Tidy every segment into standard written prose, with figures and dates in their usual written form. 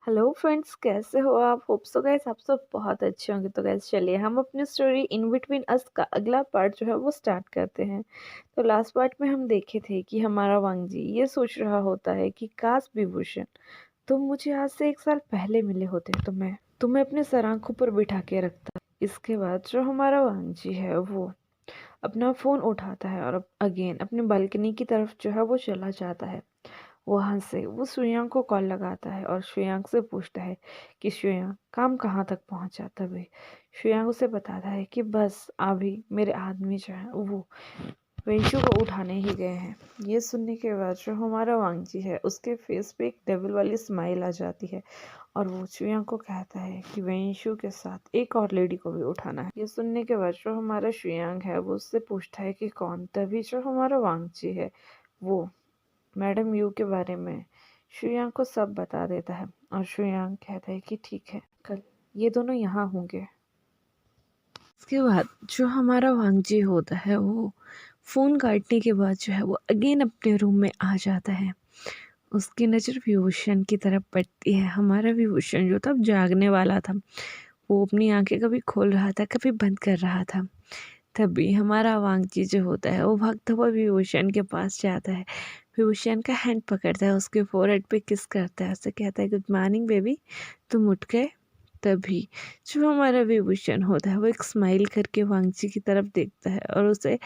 Hello friends, कैसे हो आप? होप सो गाइस आप सब बहुत अच्छे होंगे। तो गाइस चलिए हम अपनी स्टोरी इन बिटवीन अस का अगला पार्ट जो है वो स्टार्ट करते हैं। तो लास्ट पार्ट में हम देखे थे कि हमारा वांगजी ये सोच रहा होता है कि काश विभूषण तुम मुझे आज से 1 साल पहले मिले होते तो मैं तुम्हें अपने सर आंखों पर बिठा के रखता। इसके बाद जो हमारा वांगजी है वो अपना फ़ोन उठाता है और अगेन अपनी बालकनी की तरफ जो है वो चला जाता है। वहाँ से वो श्रेयांक को कॉल लगाता है और श्रेयांक से पूछता है कि श्रेयांक काम कहाँ तक पहुँचा। तभी श्रेयांक उसे बताता है कि बस अभी मेरे आदमी जो है वो वेंशु को उठाने ही गए हैं। ये सुनने के बाद जो हमारा वांगजी है उसके फेस पे एक डेविल वाली स्माइल आ जाती है और वो श्रेयांक को कहता है कि वेंशु के साथ एक और लेडी को भी उठाना है। ये सुनने के बाद जो हमारा श्रेयांक है वो उससे पूछता है कि कौन। तभी जो हमारा वांगजी है वो मैडम यू के बारे में श्रेयांक को सब बता देता है और श्रेयांक कहता है कि ठीक है, कल ये दोनों यहाँ होंगे। इसके बाद जो हमारा वांगजी होता है वो फ़ोन काटने के बाद जो है वो अगेन अपने रूम में आ जाता है। उसकी नज़र विभूषण की तरफ पड़ती है। हमारा विभूषण जो था जागने वाला था, वो अपनी आंखें कभी खोल रहा था कभी बंद कर रहा था। तभी हमारा वांगजी जो होता है वो भागता हुआ विभूषण के पास जाता है, विभूषण का हैंड पकड़ता है, उसके फोरहेड पे किस करता है, उससे कहता है गुड मॉर्निंग बेबी, तुम उठ गए। तभी जो हमारा विभूषण होता है वो एक स्माइल करके वांगजी की तरफ देखता है और उसे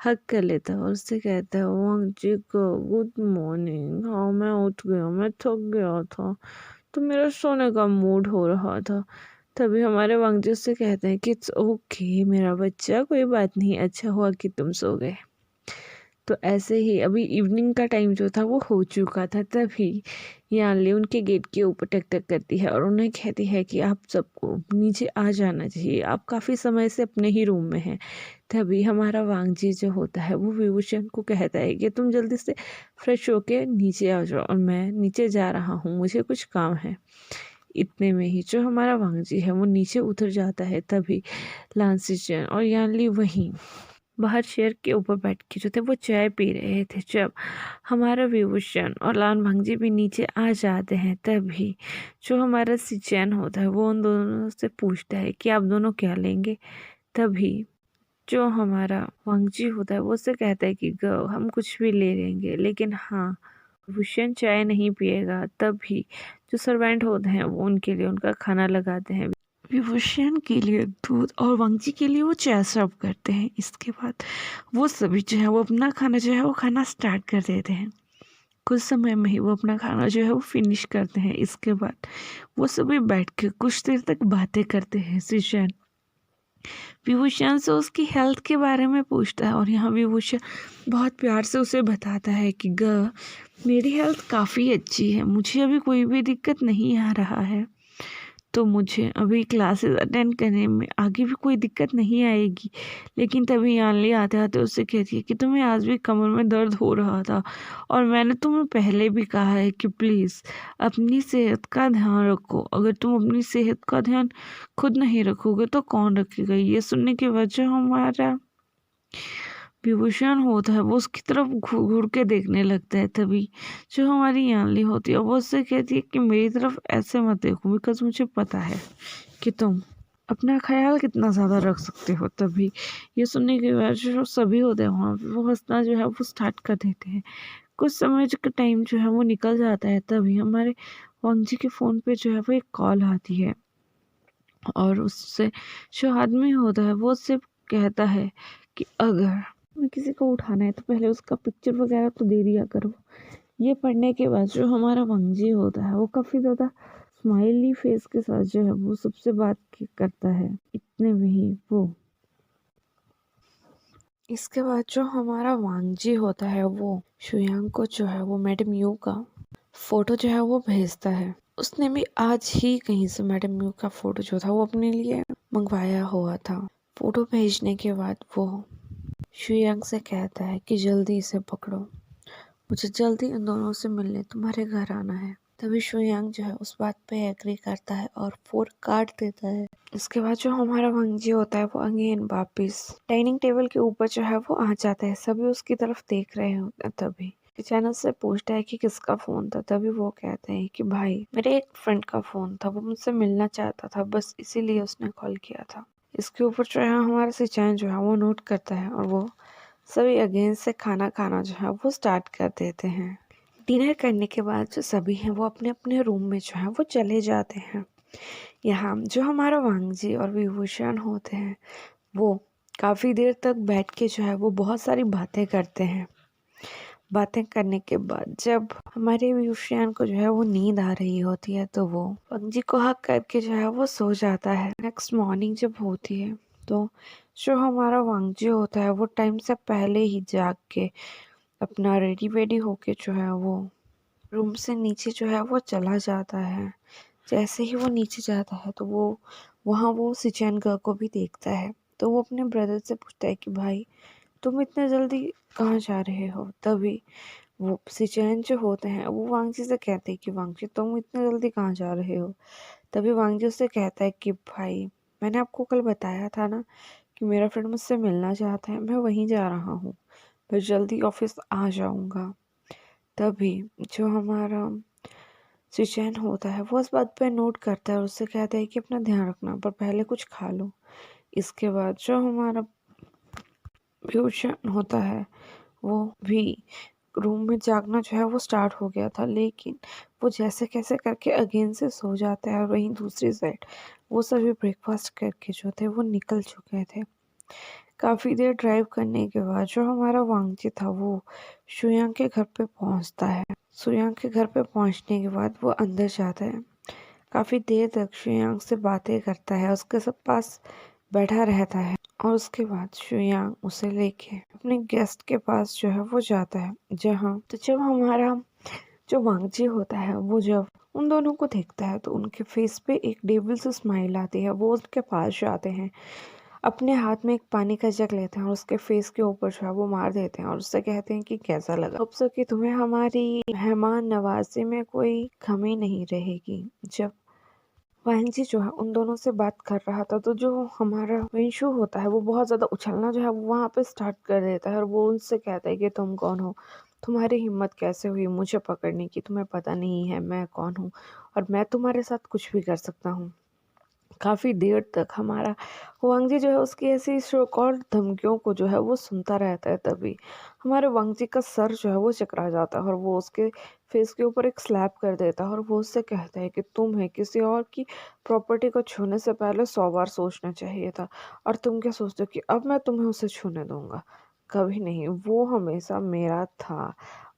हग कर लेता है और उससे कहता है वांगजी को गुड मॉर्निंग। हाँ मैं उठ गया, मैं थक गया था तो मेरा सोने का मूड हो रहा था। तभी हमारे वांगजी उससे कहते हैं कि इट्स ओके मेरा बच्चा, कोई बात नहीं, अच्छा हुआ कि तुम सो गए। तो ऐसे ही अभी इवनिंग का टाइम जो था वो हो चुका था। तभी यानली उनके गेट के ऊपर टक टक करती है और उन्हें कहती है कि आप सबको नीचे आ जाना चाहिए, आप काफ़ी समय से अपने ही रूम में हैं। तभी हमारा वांगजी जो होता है वो विभूषण को कहता है कि तुम जल्दी से फ्रेश होके नीचे आ जाओ और मैं नीचे जा रहा हूँ, मुझे कुछ काम है। इतने में ही जो हमारा वांगजी है वो नीचे उतर जाता है। तभी लांसीचन और यानली वहीं बाहर चेयर के ऊपर बैठ के जो थे वो चाय पी रहे थे। जब हमारा विभूषण और लान भंगजी भी नीचे आ जाते हैं तभी जो हमारा सिचैन होता है वो उन दोनों से पूछता है कि आप दोनों क्या लेंगे। तभी जो हमारा वांगजी होता है वो उससे कहता है कि गर्ल हम कुछ भी ले लेंगे लेकिन हाँ विभूषण चाय नहीं पिएगा। तभी जो सर्वेंट होते हैं वो उनके लिए उनका खाना लगाते हैं, विभूषण के लिए दूध और वांगजी के लिए वो चाय सर्व करते हैं। इसके बाद वो सभी जो है वो अपना खाना जो है वो खाना स्टार्ट कर देते हैं। कुछ समय में ही वो अपना खाना जो है वो फिनिश करते हैं। इसके बाद वो सभी बैठ के कुछ देर तक बातें करते हैं। श्रीशैन विभूषण से उसकी हेल्थ के बारे में पूछता है और यहाँ विभूषण बहुत प्यार से उसे बताता है कि मेरी हेल्थ काफ़ी अच्छी है, मुझे अभी कोई भी दिक्कत नहीं आ रहा है, तो मुझे अभी क्लासेस अटेंड करने में आगे भी कोई दिक्कत नहीं आएगी। लेकिन तभी यानली आते आते उससे कहती है कि तुम्हें आज भी कमर में दर्द हो रहा था और मैंने तुम्हें पहले भी कहा है कि प्लीज़ अपनी सेहत का ध्यान रखो, अगर तुम अपनी सेहत का ध्यान खुद नहीं रखोगे तो कौन रखेगा। ये सुनने के बाद जो हमारा विभूषण होता है वो उसकी तरफ घूर घूर के देखने लगता है। तभी जो हमारी यानली होती है वो उससे कहती है कि मेरी तरफ ऐसे मत देखो, बिकॉज मुझे पता है कि तुम अपना ख्याल कितना ज़्यादा रख सकते हो। तभी ये सुनने के बाद जो सभी होते हैं वहाँ पे वो हंसना जो है वो स्टार्ट कर देते हैं। कुछ समय का टाइम जो है वो निकल जाता है। तभी हमारे वांगजी के फ़ोन पे जो है वो एक कॉल आती है और उससे जो आदमी होता है वो उससे कहता है कि अगर मैं किसी को उठाना है तो पहले उसका पिक्चर वगैरह तो दे दिया करो। ये पढ़ने के बाद जो हमारा वांगजी होता है वो काफ़ी ज़्यादा स्माइली फेस के साथ जो है वो सबसे बात करता है। इतने में ही वो इसके बाद जो हमारा वांगजी होता है वो शुयांग को जो है वो मैडम यू का फोटो जो है वो भेजता है। उसने भी आज ही कहीं से मैडम यू का फोटो जो था वो अपने लिए मंगवाया हुआ था। फोटो भेजने के बाद वो शुयांग से कहता है कि जल्दी इसे पकड़ो, मुझे जल्दी इन दोनों से मिलने तुम्हारे घर आना है। तभी शुयांग जो है उस बात पे एग्री करता है और फोन काट देता है। इसके बाद जो हमारा वांगजी होता है वो अगेन वापिस डाइनिंग टेबल के ऊपर जो है वो आ जाता है। सभी उसकी तरफ देख रहे होते हैं। तभी शिचैन उससे पूछता है कि किसका फ़ोन था, तभी वो कहते हैं कि भाई मेरे एक फ्रेंड का फ़ोन था, वो मुझसे मिलना चाहता था, बस इसीलिए उसने कॉल किया था। इसके ऊपर जो है हमारा शिचैन जो है वो नोट करता है और वो सभी अगेन से खाना खाना जो है वो स्टार्ट कर देते हैं। डिनर करने के बाद जो सभी हैं वो अपने अपने रूम में जो है वो चले जाते हैं। यहाँ जो हमारा वांगजी और विभूषण होते हैं वो काफ़ी देर तक बैठ के जो है वो बहुत सारी बातें करते हैं। बातें करने के बाद जब हमारे विभूषण को जो है वो नींद आ रही होती है तो वो वांगजी को हक करके जो है वो सो जाता है। नेक्स्ट मॉर्निंग जब होती है तो जो हमारा वांगजी होता है वो टाइम से पहले ही जाग के अपना रेडी वेडी होके जो है वो रूम से नीचे जो है वो चला जाता है। जैसे ही वो नीचे जाता है तो वो वहाँ वो शिचैन गर्ल को भी देखता है। तो वो अपने ब्रदर से पूछता है कि भाई तुम इतने जल्दी कहाँ जा रहे हो। तभी वो शिचैन जो होते हैं वो वांगजी से कहते हैं कि वांगजी तुम इतने जल्दी कहाँ जा रहे हो। तभी वांगजी उससे कहता है कि भाई मैंने आपको कल बताया था ना कि मेरा फ्रेंड मुझसे मिलना चाहता है, मैं वहीं जा रहा हूँ, मैं जल्दी ऑफिस आ जाऊँगा। तभी जो हमारा शिचैन होता है वो उस बात पे नोट करता है और उससे कहता है कि अपना ध्यान रखना, पर पहले कुछ खा लो। इसके बाद जो हमारा भूषण होता है वो भी रूम में जागना जो है वो स्टार्ट हो गया था, लेकिन वो जैसे कैसे करके अगेन से सो जाता है और वहीं दूसरी साइड वो सभी ब्रेकफास्ट करके जो थे वो निकल चुके थे। काफ़ी देर ड्राइव करने के बाद जो हमारा वांगजी था वो शुयांग के घर पे पहुंचता है। शुयांग के घर पे पहुंचने के बाद वो अंदर जाता है। काफ़ी देर तक शुयांग से बातें करता है, उसके सब पास बैठा रहता है और उसके बाद शुयांग उसे लेके अपने गेस्ट के पास जो है वो जाता है। जहाँ तो जब हमारा जो वांगजी होता है वो जब उन दोनों को देखता है तो उनके फेस पे एक डेविल से स्माइल आती है। वो उसके पास जाते हैं, अपने हाथ में एक पानी का जग लेते हैं और उसके फेस के ऊपर जो है वो मार देते हैं और उससे कहते हैं कि कैसा लगा। होप सो कि तुम्हें हमारी मेहमान नवाजी में कोई कमी नहीं रहेगी। जब वांगजी जो है उन दोनों से बात कर रहा था तो जो हमारा विंशु होता है वो बहुत ज़्यादा उछलना जो है वो वहाँ पे स्टार्ट कर देता है और वो उनसे कहता है कि तुम कौन हो, तुम्हारी हिम्मत कैसे हुई मुझे पकड़ने की, तुम्हें पता नहीं है मैं कौन हूँ और मैं तुम्हारे साथ कुछ भी कर सकता हूँ। काफ़ी देर तक हमारा वांगजी जो है उसकी ऐसी शो कॉल धमकियों को जो है वो सुनता रहता है। तभी हमारे वांगजी का सर जो है वो चकरा जाता है और वो उसके फेस के ऊपर एक स्लैप कर देता है और वो उससे कहता है कि तुम्हें किसी और की प्रॉपर्टी को छूने से पहले 100 बार सोचना चाहिए था और तुम क्या सोचते हो कि अब मैं तुम्हें उसे छूने दूंगा। कभी नहीं, वो हमेशा मेरा था,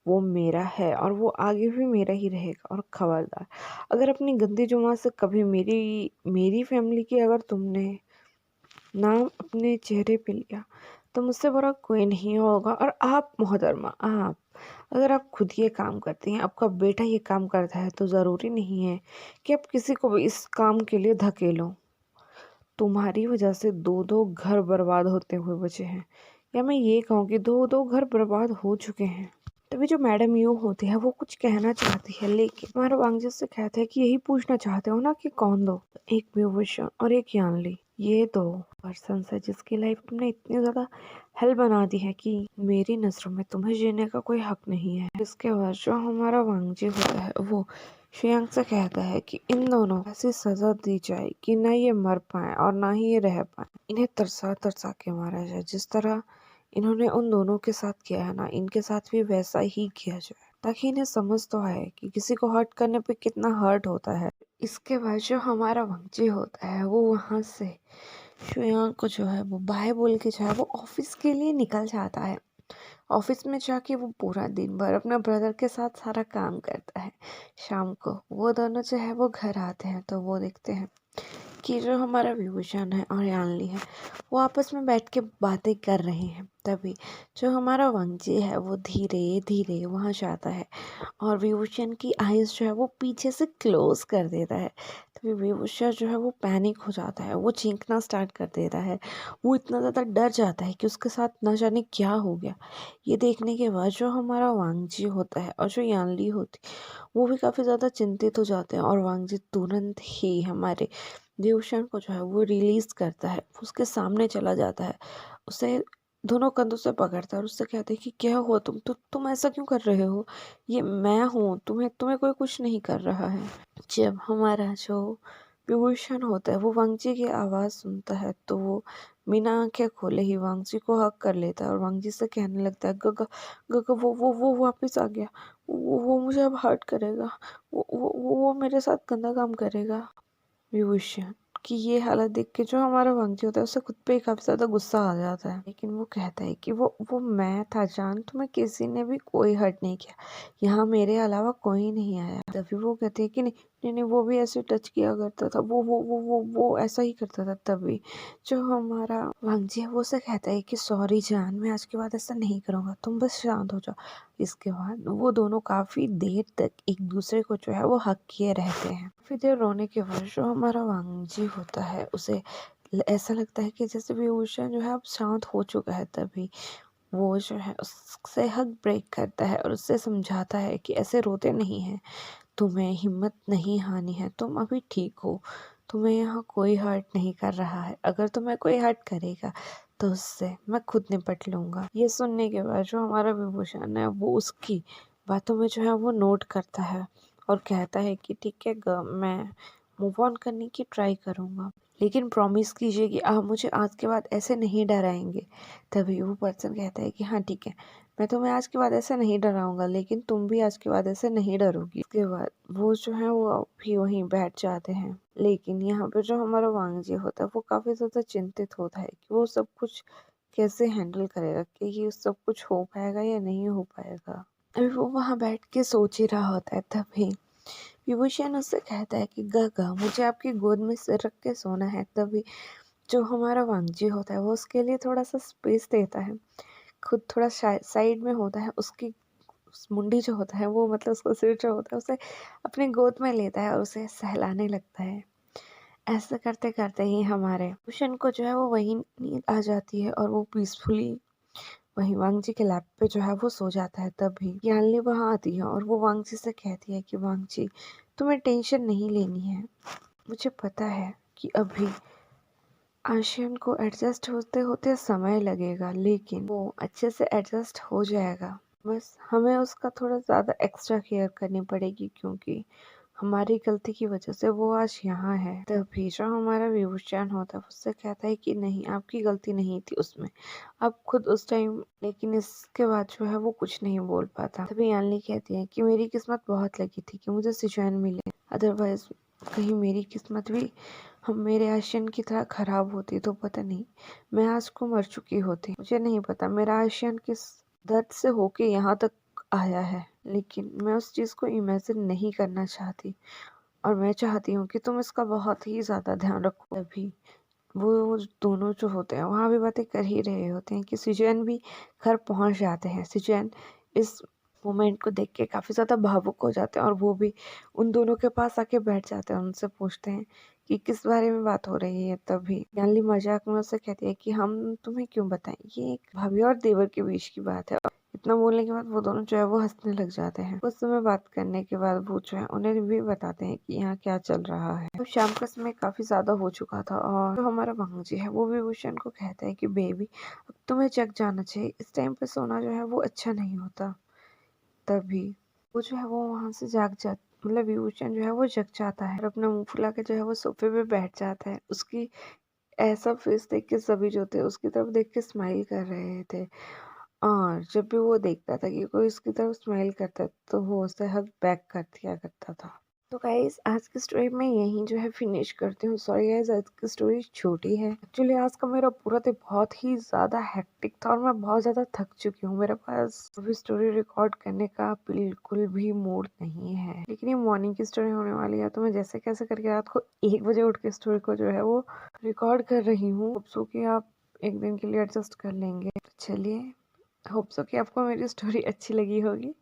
वो मेरा है और वो आगे भी मेरा ही रहेगा। और खबरदार अगर अपनी गंदी जुबान से कभी मेरी मेरी फैमिली की अगर तुमने नाम अपने चेहरे पे लिया तो मुझसे बुरा कोई नहीं होगा। और आप मोहतरमा, आप अगर आप खुद ये काम करती हैं, आपका बेटा ये काम करता है तो ज़रूरी नहीं है कि आप किसी को भी इस काम के लिए धकेलो। तुम्हारी वजह से दो दो घर बर्बाद होते हुए बचे हैं, या मैं ये कहूँ कि दो दो घर बर्बाद हो चुके हैं। तभी जो मैडम यू होती है वो कुछ कहना चाहती है, लेकिन हमारा वांगजी से कहते हैं कि यही पूछना चाहते हो ना कि कौन दो। एक विभूषण और एक यानली, ये दो पर्सन है जिसकी लाइफ तुमने इतनी ज्यादा हेल बना दी है कि मेरी नजरों में तुम्हें जीने का कोई हक नहीं है। इसके बाद जो हमारा वांगजी होता है वो श्रेयांक से कहता है कि इन दोनों ऐसी सजा दी जाए कि ना ये मर पाए और ना ही ये रह पाए। इन्हें तरसा तरसा के मारा जाए, जिस तरह इन्होंने उन दोनों के साथ किया है ना, इनके साथ भी वैसा ही किया जाए, ताकि इन्हें समझ तो आए कि किसी को हर्ट करने पे कितना हर्ट होता है। इसके बाद जो हमारा वांगजी होता है वो वहाँ से शुयांग को जो है वो बाय बोल के जो है वो ऑफिस के लिए निकल जाता है। ऑफिस में जाके वो पूरा दिन भर अपने ब्रदर के साथ सारा काम करता है। शाम को वो दोनों जो है वो घर आते हैं तो वो देखते हैं कि जो हमारा विभूषण है और यानली है वो आपस में बैठ के बातें कर रहे हैं। तभी जो हमारा वांगजी है वो धीरे धीरे वहाँ जाता है और विभूषण की आईज जो है वो पीछे से क्लोज कर देता है। तभी विभूषण जो है वो पैनिक हो जाता है, वो चीखना स्टार्ट कर देता है। वो इतना ज़्यादा डर जाता है कि उसके साथ न जाने क्या हो गया। ये देखने के बाद जो हमारा वांगजी होता है और जो यानली होती वो भी काफ़ी ज़्यादा चिंतित हो जाते हैं और वांगजी तुरंत ही हमारे विभूषण को जो है वो रिलीज करता है, उसके सामने चला जाता है, उसे दोनों कंधों से पकड़ता है और उससे कहता है कि क्या हुआ, तुम ऐसा क्यों कर रहे हो, ये मैं हूँ, तुम्हें तुम्हें कोई कुछ नहीं कर रहा है। जब हमारा जो विभूषण होता है वो वांगजी की आवाज़ सुनता है तो वो बिना आंखें खोले ही वांगजी को हक कर लेता है और वांगजी से कहने लगता है, गगा गगा वो वापस आ गया, वो मुझे अब हर्ट करेगा, वो मेरे साथ गंदा काम करेगा। विभूषण की ये हालत देख के जो हमारा वांगजी होता है उसे खुद पे ही काफी ज्यादा गुस्सा आ जाता है, लेकिन वो कहता है कि वो मैं था जान, तुम्हें किसी ने भी कोई हर्ट नहीं किया, यहाँ मेरे अलावा कोई नहीं आया। तभी वो कहते हैं कि नहीं नहीं नहीं, वो भी ऐसे टच किया करता था, वो ऐसा ही करता था। तभी जो हमारा वांगजी है वो उसे कहता है कि सॉरी जान, मैं आज के बाद ऐसा नहीं करूँगा, तुम बस शांत हो जाओ। इसके बाद वो दोनों काफी देर तक एक दूसरे को जो है वो हक किए रहते हैं। फिर देर रोने के बाद जो हमारा वांगजी होता है उसे ऐसा लगता है कि जैसे विभूषण जो है अब शांत हो चुका है। तभी वो जो है उससे हक ब्रेक करता है और उससे समझाता है कि ऐसे रोते नहीं हैं, तुम्हें हिम्मत नहीं हारनी है, तुम अभी ठीक हो, तुम्हें यहाँ कोई हर्ट नहीं कर रहा है, अगर तुम्हें कोई हर्ट करेगा तो उससे मैं खुद निपट लूंगा। ये सुनने के बाद जो हमारा विभूषण है वो उसकी बातों में जो है वो नोट करता है और कहता है कि ठीक है मैं मूव ऑन करने की ट्राई करूंगा, लेकिन प्रॉमिस कीजिए कि आप मुझे आज के बाद ऐसे नहीं डराएंगे। तभी वो पर्सन कहता है कि हाँ ठीक है, मैं तुम्हें आज के बाद ऐसे नहीं डराऊंगा, लेकिन तुम भी आज के बाद ऐसे नहीं डरोगी। इसके बाद वो जो है वो भी वहीं बैठ जाते हैं, लेकिन यहाँ पे जो हमारा वांगजी होता है वो काफी ज्यादा चिंतित होता है कि वो सब कुछ कैसे हैंडल करेगा, कि ये सब कुछ हो पाएगा या नहीं हो पाएगा। अभी वो वहां बैठ के सोच ही रहा होता है। तभी विभूषण उससे कहता है कि गगा मुझे आपकी गोद में सिर रख के सोना है। तभी जो हमारा वांगजी होता है वो उसके लिए थोड़ा सा स्पेस देता है, खुद थोड़ा साइड में होता है, उसकी मुंडी जो होता है वो मतलब उसका सिर जो होता है उसे अपनी गोद में लेता है और उसे सहलाने लगता है। ऐसा करते करते ही हमारे भूषण को जो है वो वही नींद आ जाती है और वो पीसफुली वहीं वांगजी के लैप पे जो है वो सो जाता है। तभी यानली वहां आती है और वो वांगजी से कहती है कि वांगजी तुम्हें टेंशन नहीं लेनी है, मुझे पता है कि अभी आशियन को एडजस्ट होते होते समय लगेगा, लेकिन वो अच्छे से एडजस्ट हो जाएगा, बस हमें उसका थोड़ा ज़्यादा एक्स्ट्रा केयर करनी पड़ेगी क्योंकि हमारी गलती की वजह से वो आज यहाँ है। तभी जो हमारा विभूषण होता है उससे कहता है कि नहीं आपकी गलती नहीं थी उसमें, आप खुद उस टाइम, लेकिन इसके बाद जो है वो कुछ नहीं बोल पाता। तभी यानली कहती है कि मेरी किस्मत बहुत लगी थी कि मुझे सिचुएन मिले, अदरवाइज कहीं मेरी किस्मत भी हम मेरे आशियन की तरह खराब होती तो पता नहीं मैं आज को मर चुकी होती। मुझे नहीं पता मेरा आशियन किस दर्द से होके यहाँ तक आया है, लेकिन मैं उस चीज़ को इमेजिन नहीं करना चाहती और मैं चाहती हूँ कि तुम इसका बहुत ही ज़्यादा ध्यान रखो। अभी वो दोनों जो होते हैं वहाँ भी बातें कर ही रहे होते हैं कि सिजुएन भी घर पहुँच जाते हैं। सिजुएन इस मोमेंट को देख के काफ़ी ज़्यादा भावुक हो जाते हैं और वो भी उन दोनों के पास आके बैठ जाते हैं, उनसे पूछते हैं कि किस बारे में बात हो रही है। तभी यानली मजाक में उससे कहती है कि हम तुम्हें क्यों बताएं, ये एक भाभी और देवर के बीच की बात है। इतना बोलने के बाद वो दोनों जो है वो हंसने लग जाते हैं। कुछ समय बात करने के बाद वो जो है उन्हें भी बताते हैं कि यहाँ क्या चल रहा है। तो शाम का समय काफी ज्यादा हो चुका था और जो हमारा भांजी है वो विभूषण को कहता है कि बेबी अब तुम्हें जग जाना चाहिए, इस टाइम पे सोना जो है वो अच्छा नहीं होता। तभी वो जो है वो वहां से जाग जा मतलब विभूषण जो है वो जग जाता है और अपना मुंह फुला के जो है वो सोफे पे बैठ जाता है। उसकी ऐसा फेस देख के सभी जो थे उसकी तरफ देख के स्माइल कर रहे थे और जब भी वो देखता था कि कोई उसकी तरफ स्माइल करता तो वो उसे हग बैक कर दिया करता था। तो गाइस आज की स्टोरी में यहीं जो है फिनिश करती हूँ। सॉरी गाइस आज की स्टोरी छोटी है। एक्चुअली आज का मेरा पूरा दिन बहुत ही ज़्यादा हेक्टिक था और मैं बहुत ज़्यादा थक चुकी हूँ। मेरे पास अभी स्टोरी रिकॉर्ड करने का बिल्कुल भी मूड नहीं है, लेकिन ये मॉर्निंग की स्टोरी होने वाली है तो मैं जैसे कैसे करके रात को 1 बजे उठ के स्टोरी को जो है वो रिकॉर्ड कर रही हूँ। होप सो कि आप एक दिन के लिए एडजस्ट कर लेंगे। चलिए, होप सो कि आपको मेरी स्टोरी अच्छी लगी होगी।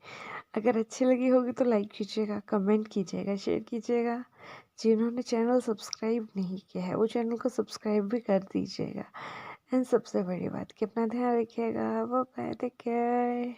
अगर अच्छी लगी होगी तो लाइक कीजिएगा, कमेंट कीजिएगा, शेयर कीजिएगा। जिन्होंने चैनल सब्सक्राइब नहीं किया है वो चैनल को सब्सक्राइब भी कर दीजिएगा। एंड सबसे बड़ी बात कि अपना ध्यान रखिएगा। Bye bye, take care.